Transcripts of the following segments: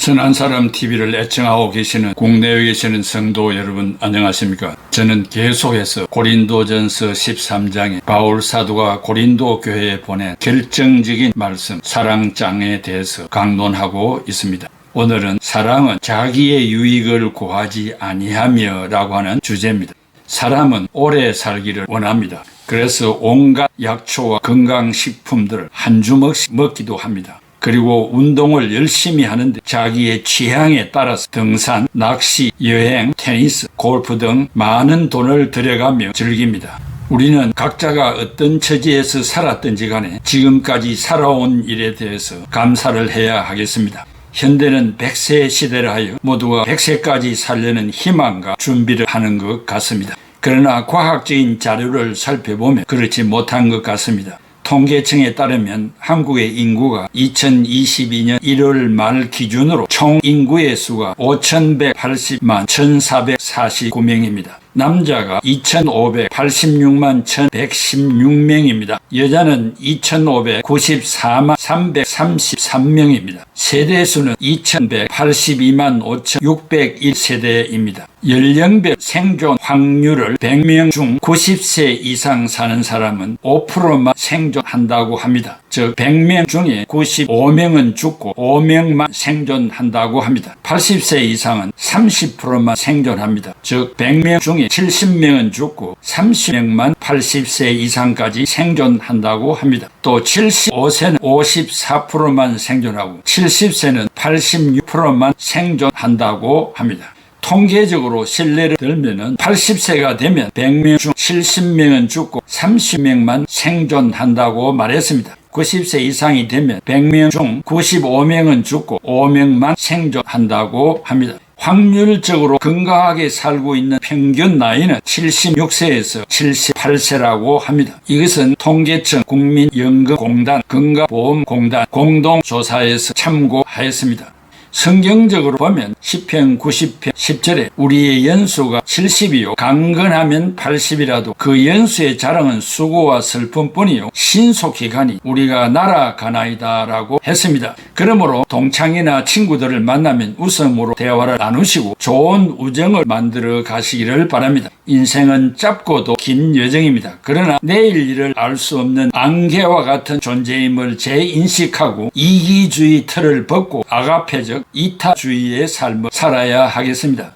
선한 사람 TV를 애청하고 계시는 국내에 계시는 성도 여러분 안녕하십니까? 저는 계속해서 고린도전서 13장에 바울 사도가 고린도 교회에 보낸 결정적인 말씀 사랑장에 대해서 강론하고 있습니다. 오늘은 사랑은 자기의 유익을 구하지 아니하며 라고 하는 주제입니다. 사람은 오래 살기를 원합니다. 그래서 온갖 약초와 건강식품들을 한 주먹씩 먹기도 합니다. 그리고 운동을 열심히 하는데 자기의 취향에 따라서 등산, 낚시, 여행, 테니스, 골프 등 많은 돈을 들여가며 즐깁니다. 우리는 각자가 어떤 처지에서 살았든지 간에 지금까지 살아온 일에 대해서 감사를 해야 하겠습니다. 현대는 100세 시대라 하여 모두가 100세까지 살려는 희망과 준비를 하는 것 같습니다. 그러나 과학적인 자료를 살펴보면 그렇지 못한 것 같습니다. 통계청에 따르면 한국의 인구가 2022년 1월 말 기준으로 총 인구의 수가 5,180만 1,449명입니다. 남자가 2,586만 1,116명입니다. 여자는 2,594만 333명입니다. 세대수는 2,182만 5,601세대입니다. 연령별 생존 확률을 100명 중 90세 이상 사는 사람은 5%만 생존한다고 합니다. 즉 100명 중에 95명은 죽고 5명만 생존한다고 합니다. 80세 이상은 30%만 생존합니다. 즉 100명 중에 70명은 죽고 30명만 80세 이상까지 생존한다고 합니다. 또 75세는 54%만 생존하고 70세는 86%만 생존한다고 합니다. 통계적으로 신뢰를 들면은 80세가 되면 100명 중 70명은 죽고 30명만 생존한다고 말했습니다. 90세 이상이 되면 100명 중 95명은 죽고 5명만 생존한다고 합니다. 확률적으로 건강하게 살고 있는 평균 나이는 76세에서 78세라고 합니다. 이것은 통계청, 국민연금공단, 건강보험공단 공동조사에서 참고하였습니다. 성경적으로 보면 시편 90편 10절에 우리의 연수가 70이요 강건하면 80이라도 그 연수의 자랑은 수고와 슬픔뿐이요 신속히 가니 우리가 날아가나이다 라고 했습니다. 그러므로 동창이나 친구들을 만나면 웃음으로 대화를 나누시고 좋은 우정을 만들어 가시기를 바랍니다. 인생은 짧고도 긴 여정입니다. 그러나 내일 일을 알 수 없는 안개와 같은 존재임을 재인식하고 이기주의 틀을 벗고 아가페적 이타주의의 삶을 살아야 하겠습니다.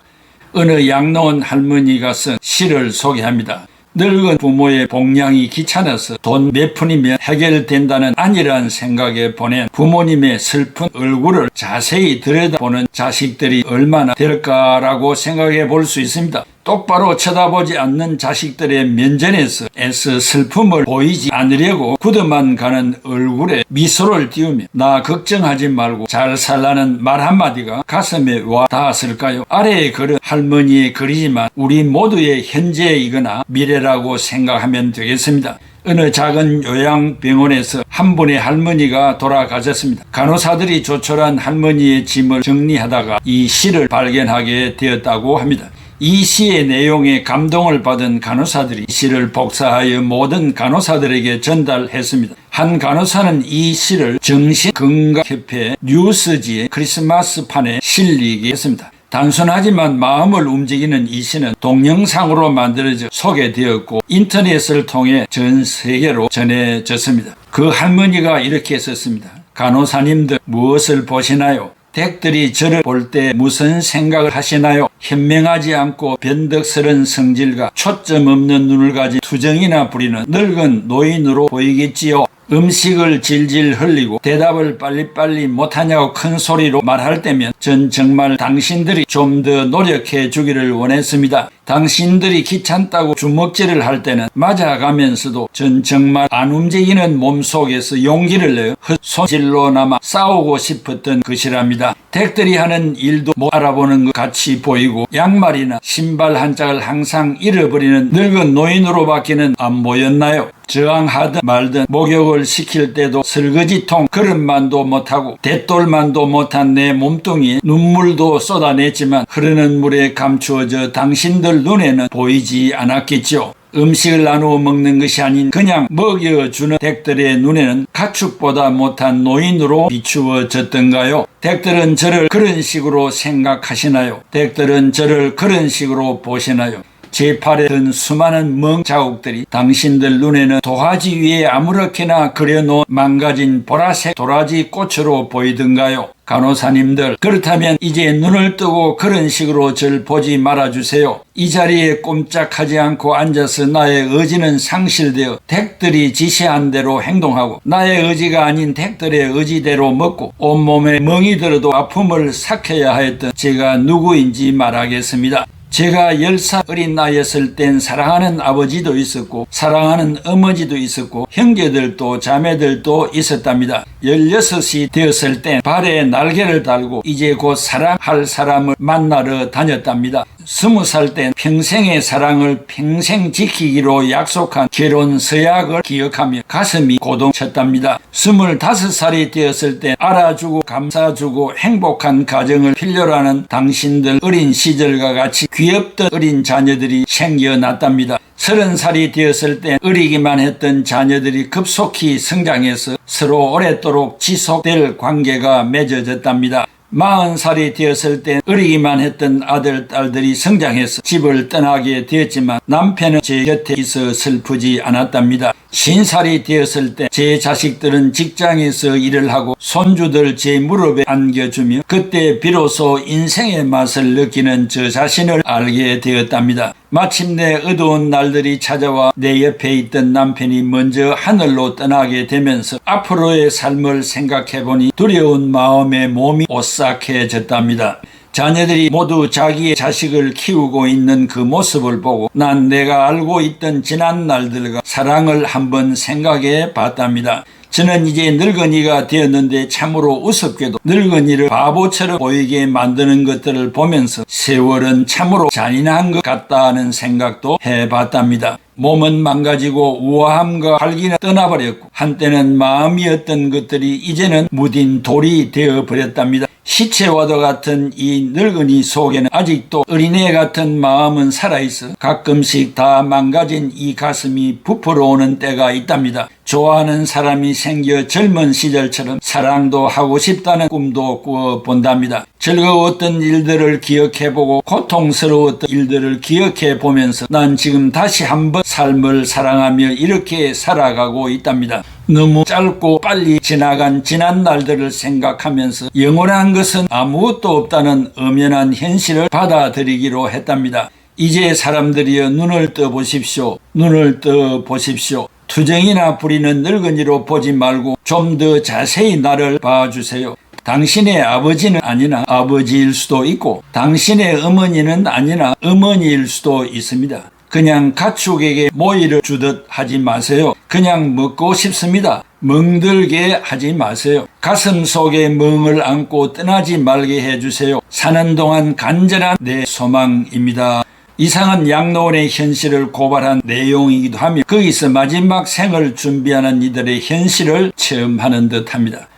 어느 양로원 할머니가 쓴 시를 소개합니다. 늙은 부모의 복양이 귀찮아서 돈 몇 푼이면 해결된다는 안일한 생각에 보낸 부모님의 슬픈 얼굴을 자세히 들여다보는 자식들이 얼마나 될까라고 생각해 볼 수 있습니다. 똑바로 쳐다보지 않는 자식들의 면전에서 애써 슬픔을 보이지 않으려고 굳어만 가는 얼굴에 미소를 띄우며 나 걱정하지 말고 잘 살라는 말 한마디가 가슴에 와 닿았을까요? 아래에 그런 할머니의 글이지만 우리 모두의 현재이거나 미래라고 생각하면 되겠습니다. 어느 작은 요양병원에서 한 분의 할머니가 돌아가셨습니다. 간호사들이 조촐한 할머니의 짐을 정리하다가 이 시를 발견하게 되었다고 합니다. 이 시의 내용에 감동을 받은 간호사들이 이 시를 복사하여 모든 간호사들에게 전달했습니다. 한 간호사는 이 시를 정신건강협회 뉴스지의 크리스마스판에 실리게 했습니다. 단순하지만 마음을 움직이는 이 시는 동영상으로 만들어져 소개되었고 인터넷을 통해 전 세계로 전해졌습니다. 그 할머니가 이렇게 썼습니다. 간호사님들 무엇을 보시나요? 댁들이 저를 볼 때 무슨 생각을 하시나요? 현명하지 않고 변덕스런 성질과 초점 없는 눈을 가진 투정이나 부리는 늙은 노인으로 보이겠지요. 음식을 질질 흘리고 대답을 빨리빨리 못하냐고 큰 소리로 말할 때면 전 정말 당신들이 좀 더 노력해 주기를 원했습니다. 당신들이 귀찮다고 주먹질을 할 때는 맞아가면서도 전 정말 안 움직이는 몸속에서 용기를 내어 헛손질로나마 싸우고 싶었던 것이랍니다. 댁들이 하는 일도 못 알아보는 것 같이 보이고 양말이나 신발 한 짝을 항상 잃어버리는 늙은 노인으로밖에는 안 보였나요? 저항하든 말든 목욕을 시킬 때도 설거지통 그릇만도 못하고 대돌만도 못한 내 몸뚱이에 눈물도 쏟아냈지만 흐르는 물에 감추어져 당신들 눈에는 보이지 않았겠죠. 음식을 나누어 먹는 것이 아닌 그냥 먹여주는 댁들의 눈에는 가축보다 못한 노인으로 비추어졌던가요? 댁들은 저를 그런 식으로 생각하시나요? 댁들은 저를 그런 식으로 보시나요? 제 팔에 든 수많은 멍 자국들이 당신들 눈에는 도화지 위에 아무렇게나 그려놓은 망가진 보라색 도라지 꽃으로 보이던가요? 간호사님들, 그렇다면 이제 눈을 뜨고 그런 식으로 절 보지 말아주세요. 이 자리에 꼼짝하지 않고 앉아서 나의 의지는 상실되어 댁들이 지시한 대로 행동하고 나의 의지가 아닌 댁들의 의지대로 먹고 온몸에 멍이 들어도 아픔을 삭혀야 하였던 제가 누구인지 말하겠습니다. 제가 10살 어린 나이였을 땐 사랑하는 아버지도 있었고 사랑하는 어머니도 있었고 형제들도 자매들도 있었답니다. 16이 되었을 땐 발에 날개를 달고 이제 곧 사랑할 사람을 만나러 다녔답니다. 20살 땐 평생의 사랑을 평생 지키기로 약속한 결혼 서약을 기억하며 가슴이 고동쳤답니다. 25살이 되었을 땐 알아주고 감사주고 행복한 가정을 필요로 하는 당신들 어린 시절과 같이 귀엽던 어린 자녀들이 생겨났답니다. 30살이 되었을 때 어리기만 했던 자녀들이 급속히 성장해서 서로 오랫도록 지속될 관계가 맺어졌답니다. 40살이 되었을 때 어리기만 했던 아들, 딸들이 성장해서 집을 떠나게 되었지만 남편은 제 곁에 있어 슬프지 않았답니다. 50살이 되었을 때 제 자식들은 직장에서 일을 하고 손주들 제 무릎에 안겨주며 그때 비로소 인생의 맛을 느끼는 저 자신을 알게 되었답니다. 마침내 어두운 날들이 찾아와 내 옆에 있던 남편이 먼저 하늘로 떠나게 되면서 앞으로의 삶을 생각해보니 두려운 마음에 몸이 오싹해졌답니다. 자녀들이 모두 자기의 자식을 키우고 있는 그 모습을 보고 난 내가 알고 있던 지난 날들과 사랑을 한번 생각해 봤답니다. 저는 이제 늙은이가 되었는데 참으로 우습게도 늙은이를 바보처럼 보이게 만드는 것들을 보면서 세월은 참으로 잔인한 것 같다는 생각도 해봤답니다. 몸은 망가지고 우아함과 활기는 떠나버렸고 한때는 마음이었던 것들이 이제는 무딘 돌이 되어버렸답니다. 시체와도 같은 이 늙은이 속에는 아직도 어린애 같은 마음은 살아있어 가끔씩 다 망가진 이 가슴이 부풀어오는 때가 있답니다. 좋아하는 사람이 생겨 젊은 시절처럼 사랑도 하고 싶다는 꿈도 꾸어본답니다. 즐거웠던 일들을 기억해보고 고통스러웠던 일들을 기억해보면서 난 지금 다시 한번 삶을 사랑하며 이렇게 살아가고 있답니다. 너무 짧고 빨리 지나간 지난 날들을 생각하면서 영원한 것은 아무것도 없다는 엄연한 현실을 받아들이기로 했답니다. 이제 사람들이여 눈을 떠보십시오. 눈을 떠보십시오. 투정이나 부리는 늙은이로 보지 말고 좀 더 자세히 나를 봐주세요. 당신의 아버지는 아니나 아버지일 수도 있고 당신의 어머니는 아니나 어머니일 수도 있습니다. 그냥 가축에게 모이를 주듯 하지 마세요. 그냥 먹고 싶습니다. 멍들게 하지 마세요. 가슴 속에 멍을 안고 떠나지 말게 해주세요. 사는 동안 간절한 내 소망입니다. 이상한 양로원의 현실을 고발한 내용이기도 하며 거기서 마지막 생을 준비하는 이들의 현실을 체험하는 듯합니다.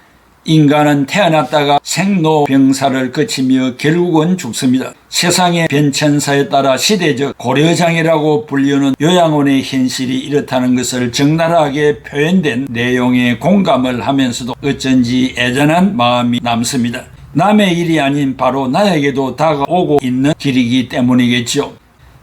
인간은 태어났다가 생로병사를 거치며 결국은 죽습니다. 세상의 변천사에 따라 시대적 고려장애라고 불리는 요양원의 현실이 이렇다는 것을 적나라하게 표현된 내용에 공감을 하면서도 어쩐지 애잔한 마음이 남습니다. 남의 일이 아닌 바로 나에게도 다가오고 있는 길이기 때문이겠죠.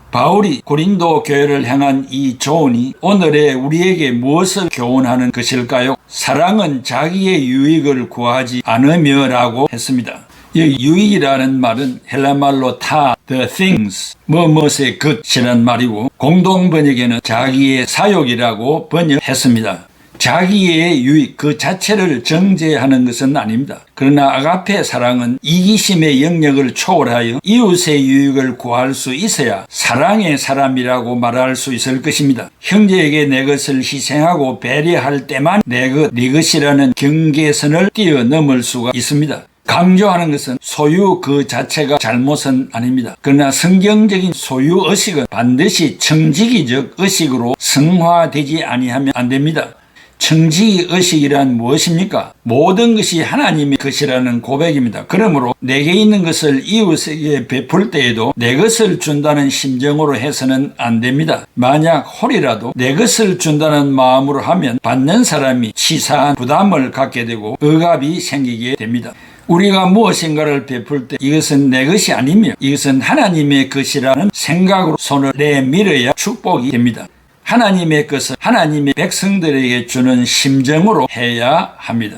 바울이 고린도 교회를 향한 이 조언이 오늘의 우리에게 무엇을 교훈하는 것일까요? 사랑은 자기의 유익을 구하지 않으며 라고 했습니다. 이 유익이라는 말은 헬라말로 the things, 무엇의 것이란 말이고 공동 번역에는 자기의 사욕이라고 번역했습니다. 자기의 유익 그 자체를 정죄하는 것은 아닙니다. 그러나 아가페 사랑은 이기심의 영역을 초월하여 이웃의 유익을 구할 수 있어야 사랑의 사람이라고 말할 수 있을 것입니다. 형제에게 내 것을 희생하고 배려할 때만 내 것, 네 것이라는 경계선을 뛰어넘을 수가 있습니다. 강조하는 것은 소유 그 자체가 잘못은 아닙니다. 그러나 성경적인 소유의식은 반드시 청지기적 의식으로 성화되지 아니하면 안 됩니다. 청지의식이란 무엇입니까? 모든 것이 하나님의 것이라는 고백입니다. 그러므로 내게 있는 것을 이웃에게 베풀 때에도 내 것을 준다는 심정으로 해서는 안 됩니다. 만약 홀이라도 내 것을 준다는 마음으로 하면 받는 사람이 치사한 부담을 갖게 되고 억압이 생기게 됩니다. 우리가 무엇인가를 베풀 때 이것은 내 것이 아니며 이것은 하나님의 것이라는 생각으로 손을 내밀어야 축복이 됩니다. 하나님의 것을 하나님의 백성들에게 주는 심정으로 해야 합니다.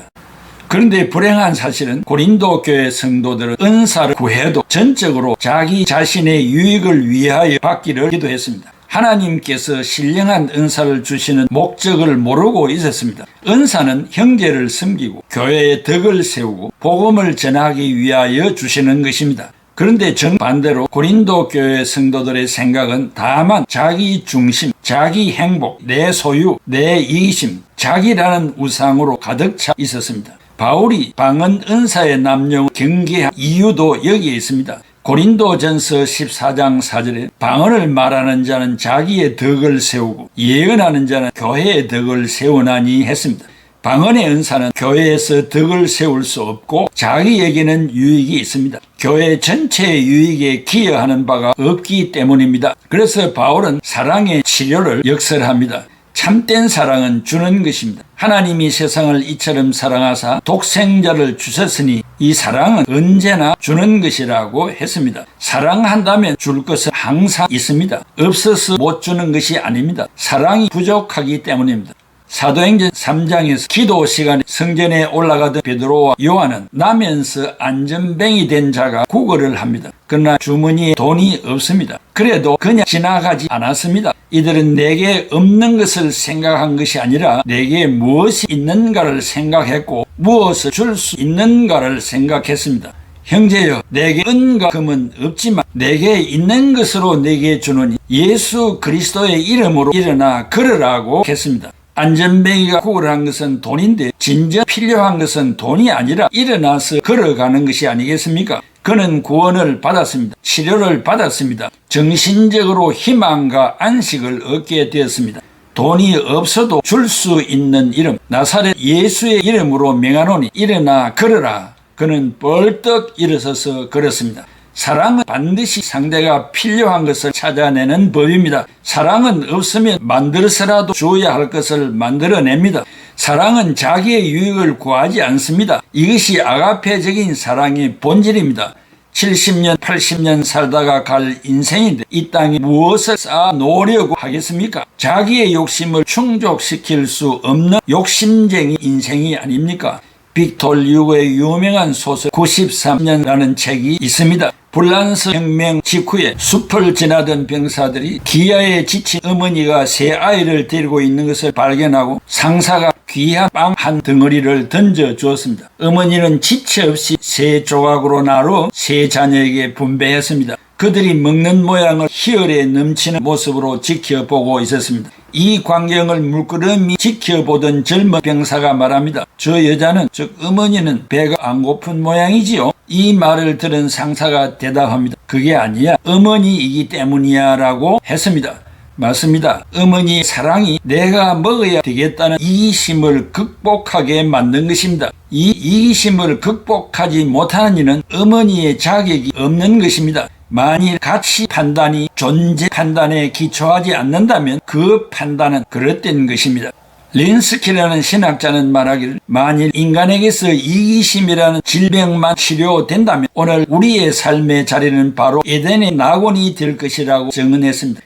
그런데 불행한 사실은 고린도 교회 성도들은 은사를 구해도 전적으로 자기 자신의 유익을 위하여 받기를 기도했습니다. 하나님께서 신령한 은사를 주시는 목적을 모르고 있었습니다. 은사는 형제를 섬기고 교회의 덕을 세우고 복음을 전하기 위하여 주시는 것입니다. 그런데 정반대로 고린도 교회 성도들의 생각은 다만 자기 중심, 자기 행복, 내 소유, 내 이기심, 자기라는 우상으로 가득 차 있었습니다. 바울이 방언 은사의 남용을 경계한 이유도 여기에 있습니다. 고린도전서 14장 4절에 방언을 말하는 자는 자기의 덕을 세우고 예언하는 자는 교회의 덕을 세우나니 했습니다. 방언의 은사는 교회에서 덕을 세울 수 없고 자기에게는 유익이 있습니다. 교회 전체의 유익에 기여하는 바가 없기 때문입니다. 그래서 바울은 사랑의 치료를 역설합니다. 참된 사랑은 주는 것입니다. 하나님이 세상을 이처럼 사랑하사 독생자를 주셨으니 이 사랑은 언제나 주는 것이라고 했습니다. 사랑한다면 줄 것은 항상 있습니다. 없어서 못 주는 것이 아닙니다. 사랑이 부족하기 때문입니다. 사도행전 3장에서 기도 시간에 성전에 올라가던 베드로와 요한은 나면서 안전뱅이 된 자가 구걸을 합니다. 그러나 주머니에 돈이 없습니다. 그래도 그냥 지나가지 않았습니다. 이들은 내게 없는 것을 생각한 것이 아니라 내게 무엇이 있는가를 생각했고 무엇을 줄 수 있는가를 생각했습니다. 형제여, 내게 은과 금은 없지만 내게 있는 것으로 내게 주노니 예수 그리스도의 이름으로 일어나 걸으라고 했습니다. 안전뱅이가 구걸한 것은 돈인데 진정 필요한 것은 돈이 아니라 일어나서 걸어가는 것이 아니겠습니까? 그는 구원을 받았습니다. 치료를 받았습니다. 정신적으로 희망과 안식을 얻게 되었습니다. 돈이 없어도 줄 수 있는 이름, 나사렛 예수의 이름으로 명하노니 일어나 걸어라. 그는 벌떡 일어서서 걸었습니다. 사랑은 반드시 상대가 필요한 것을 찾아내는 법입니다. 사랑은 없으면 만들어서라도 주어야 할 것을 만들어냅니다. 사랑은 자기의 유익을 구하지 않습니다. 이것이 아가페적인 사랑의 본질입니다. 70년, 80년 살다가 갈 인생인데 이 땅에 무엇을 쌓아 놓으려고 하겠습니까? 자기의 욕심을 충족시킬 수 없는 욕심쟁이 인생이 아닙니까? 빅톨 유고의 유명한 소설 93년이라는 책이 있습니다. 불란서 혁명 직후에 숲을 지나던 병사들이 기아에 지친 어머니가 새 아이를 데리고 있는 것을 발견하고 상사가 귀한 빵 한 덩어리를 던져 주었습니다. 어머니는 지체 없이 세 조각으로 나누어 세 자녀에게 분배했습니다. 그들이 먹는 모양을 희열에 넘치는 모습으로 지켜보고 있었습니다. 이 광경을 물끄러미 지켜보던 젊은 병사가 말합니다. 저 여자는, 즉 어머니는 배가 안 고픈 모양이지요. 이 말을 들은 상사가 대답합니다. 그게 아니야, 어머니이기 때문이야 라고 했습니다. 맞습니다. 어머니의 사랑이 내가 먹어야 되겠다는 이기심을 극복하게 만든 것입니다. 이 이기심을 극복하지 못하는 이는 어머니의 자격이 없는 것입니다. 만일 가치 판단이 존재 판단에 기초하지 않는다면 그 판단은 그릇된 것입니다. 린스키라는 신학자는 말하기를 만일 인간에게서 이기심이라는 질병만 치료된다면 오늘 우리의 삶의 자리는 바로 에덴의 낙원이 될 것이라고 증언했습니다.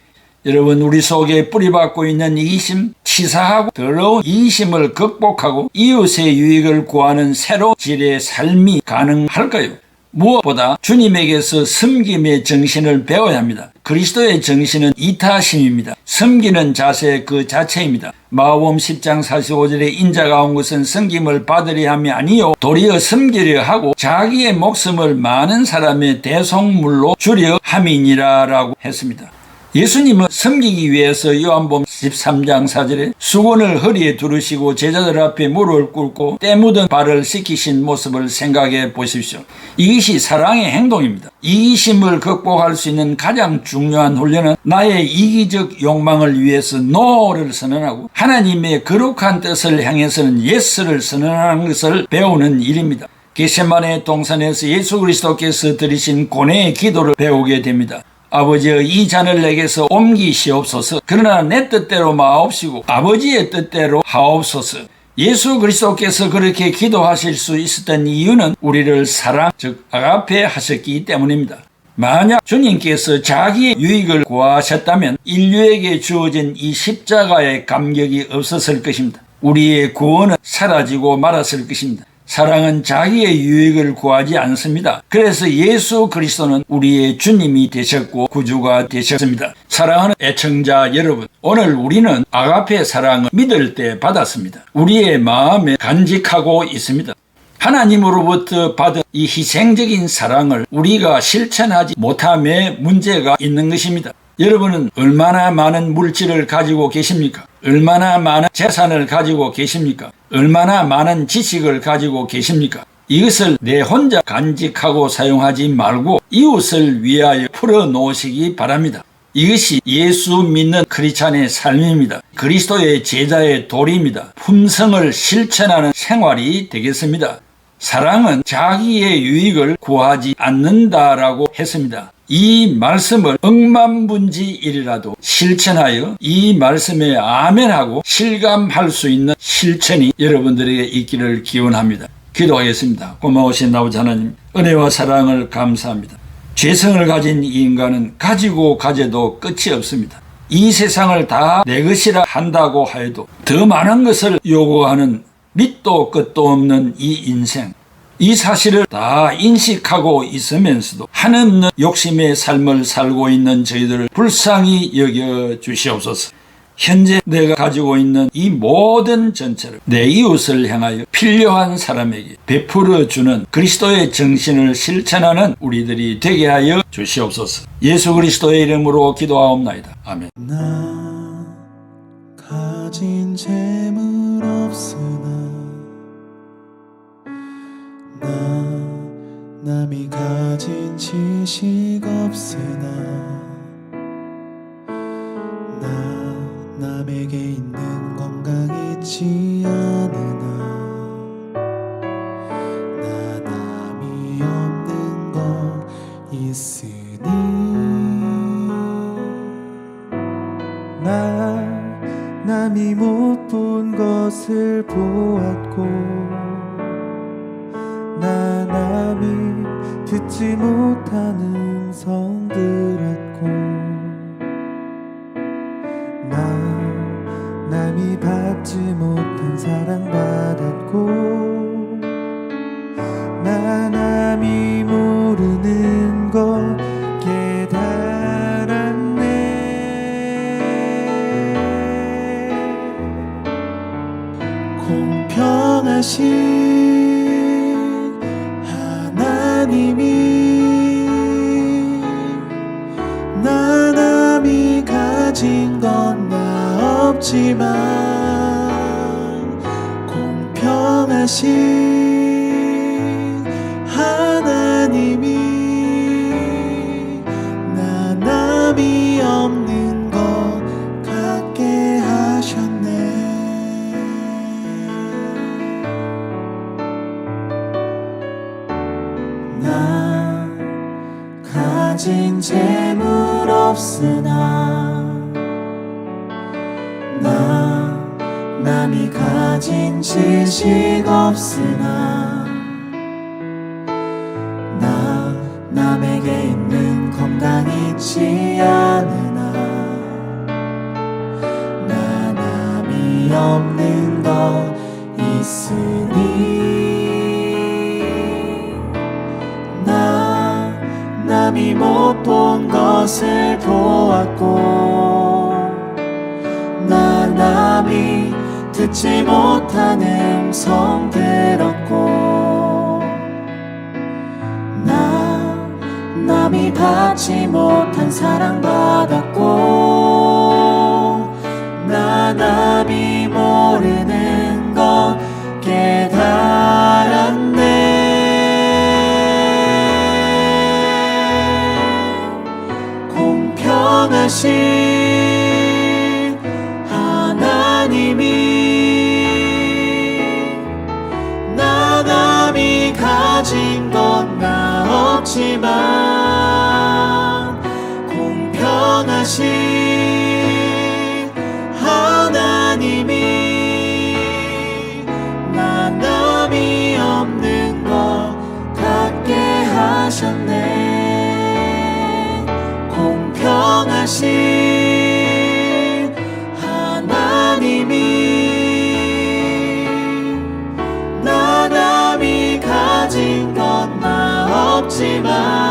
여러분, 우리 속에 뿌리박고 있는 이기심, 치사하고 더러운 이기심을 극복하고 이웃의 유익을 구하는 새로운 질의 삶이 가능할까요? 무엇보다 주님에게서 섬김의 정신을 배워야 합니다. 그리스도의 정신은 이타심입니다. 섬기는 자세 그 자체입니다. 마가복음 10장 45절에 인자가 온 것은 섬김을 받으려 함이 아니요 도리어 섬기려 하고 자기의 목숨을 많은 사람의 대속물로 주려 함이니라 라고 했습니다. 예수님은 섬기기 위해서 요한복음 13장 4절에 수건을 허리에 두르시고 제자들 앞에 무릎을 꿇고 때 묻은 발을 씻기신 모습을 생각해 보십시오. 이것이 사랑의 행동입니다. 이기심을 극복할 수 있는 가장 중요한 훈련은 나의 이기적 욕망을 위해서 no를 선언하고 하나님의 거룩한 뜻을 향해서는 yes를 선언하는 것을 배우는 일입니다. 겟세마네 동산에서 예수 그리스도께서 드리신 고뇌의 기도를 배우게 됩니다. 아버지여, 이 잔을 내게서 옮기시옵소서. 그러나 내 뜻대로 마옵시고 아버지의 뜻대로 하옵소서. 예수 그리스도께서 그렇게 기도하실 수 있었던 이유는 우리를 사랑, 즉 아가페 하셨기 때문입니다. 만약 주님께서 자기의 유익을 구하셨다면 인류에게 주어진 이 십자가의 감격이 없었을 것입니다. 우리의 구원은 사라지고 말았을 것입니다. 사랑은 자기의 유익을 구하지 않습니다. 그래서 예수 그리스도는 우리의 주님이 되셨고 구주가 되셨습니다. 사랑하는 애청자 여러분, 오늘 우리는 아가페 사랑을 믿을 때 받았습니다. 우리의 마음에 간직하고 있습니다. 하나님으로부터 받은 이 희생적인 사랑을 우리가 실천하지 못함에 문제가 있는 것입니다. 여러분은 얼마나 많은 물질을 가지고 계십니까? 얼마나 많은 재산을 가지고 계십니까? 얼마나 많은 지식을 가지고 계십니까? 이것을 내 혼자 간직하고 사용하지 말고 이웃을 위하여 풀어놓으시기 바랍니다. 이것이 예수 믿는 크리스찬의 삶입니다. 그리스도의 제자의 도리입니다. 품성을 실천하는 생활이 되겠습니다. 사랑은 자기의 유익을 구하지 않는다라고 했습니다. 이 말씀을 억만분지일이라도 실천하여 이 말씀에 아멘하고 실감할 수 있는 실천이 여러분들에게 있기를 기원합니다. 기도하겠습니다. 고마우신 아버지 하나님, 은혜와 사랑을 감사합니다. 죄성을 가진 이 인간은 가지고 가져도 끝이 없습니다. 이 세상을 다 내 것이라 한다고 하여도 더 많은 것을 요구하는 밑도 끝도 없는 이 인생, 이 사실을 다 인식하고 있으면서도 한없는 욕심의 삶을 살고 있는 저희들을 불쌍히 여겨 주시옵소서. 현재 내가 가지고 있는 이 모든 전체를 내 이웃을 향하여 필요한 사람에게 베풀어 주는 그리스도의 정신을 실천하는 우리들이 되게 하여 주시옵소서. 예수 그리스도의 이름으로 기도하옵나이다. 아멘. 나 가진 재물 없으나 남이 가진 지식 없으나 남에게 있는 건강 있지 않으나 남이 없는 건 있으니 남이 못 본 것을 보았고 남이 듣지 못한 음성 들었고 남이 받지 못한 사랑 받았고 남이 모르는 걸 깨달았네. 공평하신 하나님이 남이 가진 건 나 없지만 공평하신 하나님이 남이 없는 것 갖게 하셨네. 나 가진 재물 없으나 남이 가진 지식 없으나 남에게 있는 건강 있지 않으나 남이 없는 것 있으니 남이 못 본 것을 보았고 남이 듣지 못한 음성 들었고 남이 받지 못한 사랑 받았고 없지만 공평하신 하나님이 만남이 없는 것 같게 하셨네. 공평하신 하나님이 나 남이 가진 건 나 없지만